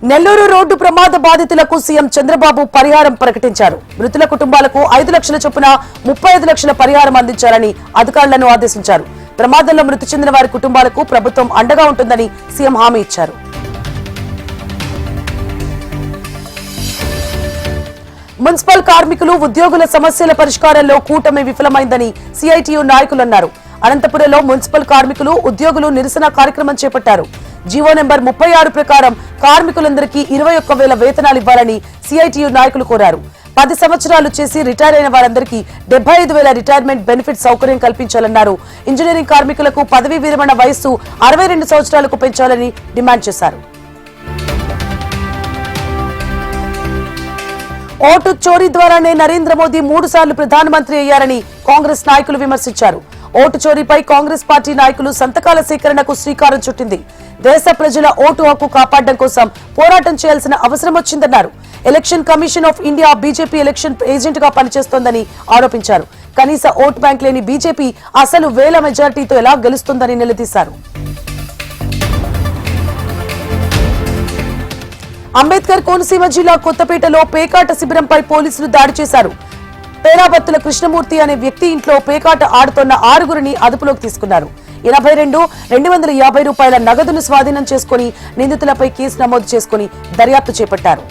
Nellore road ప్రమాద బాధితులకు CM Chandrababu పరిహారం ప్రకటించారు. మృతుల కుటుంబాలకు 5 లక్షల చొప్పున 35 లక్షల పరిహారం అందించాలని అధికారులను ఆదేశించారు. ప్రమాదంలో మృతి చెందిన వారి కుటుంబాలకు ప్రభుత్వం అండగా ఉంటుందని సీఎం హామీ ఇచ్చారు. మున్సిపల్ కార్మికులు ఉద్యోగుల సమస్యల పరిష్కారంలో కూటమి విఫలమైందని సిఐటియు నాయకులు అన్నారు. అనంతపురంలో మున్సిపల్ కార్మికులు ఉద్యోగులు నిరసన కార్యక్రమం చేపట్టారు. జీవో నెంబర్ 36 ప్రకారం కార్మికులందరికీ 21,000 వేతనాలు ఇవ్వాలని సిఐటియు నాయకులు కోరారు. 10 సంవత్సరాలు చేసి రిటైర్ అయిన వారందరికీ 75,000 రిటైర్మెంట్ బెనిఫిట్ సౌకర్యం కల్పించాలన్నారు. ఇంజనీరింగ్ కార్మికులకు పదవీ విరమణ వయస్సు 62 సంవత్సరాలకు పెంచాలని డిమాండ్ చేశారు. ఓటు చోరీ ద్వారానే నరేంద్ర మోదీ 3 సార్లు ప్రధానమంత్రి అయ్యారని కాంగ్రెస్ నాయకులు విమర్శించారు. ఓటు చోరీపై కాంగ్రెస్ పార్టీ నాయకులు సంతకాల సేకరణకు శ్రీకారం చుట్టింది. దేశ ప్రజల ఓటు హక్కు కాపాడడం కోసం పోరాటం చేయాల్సిన అవసరం వచ్చిందన్నారు. Election commission of India BJP election agent గా పనిచేస్తోందని ఆరోపించారు. కనీస ఓటు బ్యాంక్ లేని బీజేపీ అసలు వేల మెజార్టీతో ఎలా గెలుస్తుందని నిలదీశారు. అంబేద్కర్ కోనసీమ జిల్లా కొత్తపేటలో పేకాట శిబిరంపై పోలీసులు దాడి చేశారు. పేరాబత్తుల కృష్ణమూర్తి అనే వ్యక్తి ఇంట్లో పేకాట ఆడుతున్న 6గురిని అదుపులోకి తీసుకున్నారు. 82,250 రూపాయల నగదును స్వాధీనం చేసుకుని నిందితులపై కేసు నమోదు చేసుకుని దర్యాప్తు చేపట్టారు.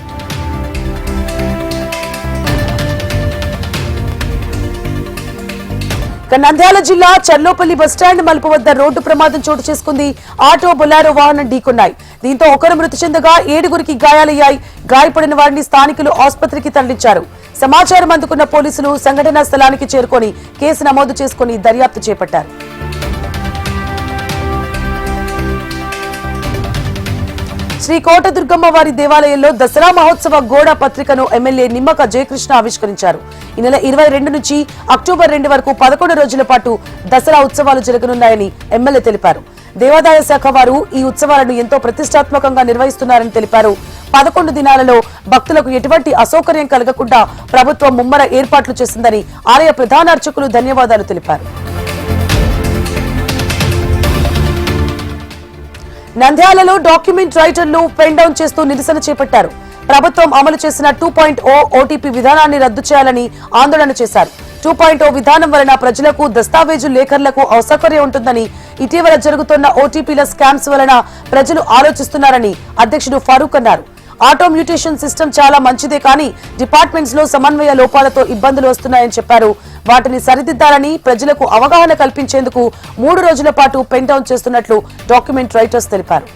నంద్యాల జిల్లా చర్లోపల్లి బస్టాండ్ మలుపు వద్ద రోడ్డు ప్రమాదం చోటు చేసుకుంది. ఆటో బొలారో వాహనం ఢీకొన్నాయి. దీంతో ఒకరు మృతి చెందగా 7గురికి గాయాలయ్యాయి. గాయపడిన వారిని స్థానికులు ఆసుపత్రికి తరలించారు. సమాచారం అందుకున్న పోలీసులు సంఘటనా స్థలానికి చేరుకొని కేసు నమోదు చేసుకుని దర్యాప్తు చేపట్టారు. శ్రీ కోటదుర్గమ్మ వారి దేవాలయంలో దసరా మహోత్సవ గోడ పత్రికను ఎమ్మెల్యే నిమ్మక జయకృష్ణ ఆవిష్కరించారు. ఈ నెల 22 నుంచి అక్టోబర్ 2 వరకు 11 రోజుల పాటు దసరా ఉత్సవాలు జరగనున్నాయని ఎమ్మెల్యే తెలిపారు. దేవాదాయ శాఖ వారు ఈ ఉత్సవాలను ఎంతో ప్రతిష్టాత్మకంగా నిర్వహిస్తున్నారని తెలిపారు. 11 దినాలలో భక్తులకు ఎటువంటి అసౌకర్యం కలగకుండా ప్రభుత్వం ముమ్మర ఏర్పాట్లు చేసిందని ఆలయ ప్రధాన అర్చకులు ధన్యవాదాలు తెలిపారు. నంద్యాలలో డాక్యుమెంట్ రైటర్లు పెన్ డౌన్ చేస్తూ నిరసన చేపట్టారు. ప్రభుత్వం అమలు చేసిన 2.0 ఓటీపీ విధానాన్ని రద్దు చేయాలని ఆందోళన చేశారు. 2.0 విధానం వలన ప్రజలకు దస్తావేజు లేఖర్లకు అసౌకర్యం ఉంటుందని, ఇటీవల జరుగుతున్న ఓటీపీల స్కామ్స్ వలన ప్రజలు ఆలోచిస్తున్నారని అధ్యక్షుడు ఫారూక్ అన్నారు. ఆటో మ్యూటేషన్ సిస్టమ్ చాలా మంచిదే కానీ డిపార్ట్మెంట్స్ లో సమన్వయ లోపాలతో ఇబ్బందులు వస్తున్నాయని చెప్పారు. వాటిని సరిదిద్దాలని ప్రజలకు అవగాహన కల్పించేందుకు 3 రోజుల పాటు పెన్ డౌన్ చేస్తున్నట్లు డాక్యుమెంట్ రైటర్స్ తెలిపారు.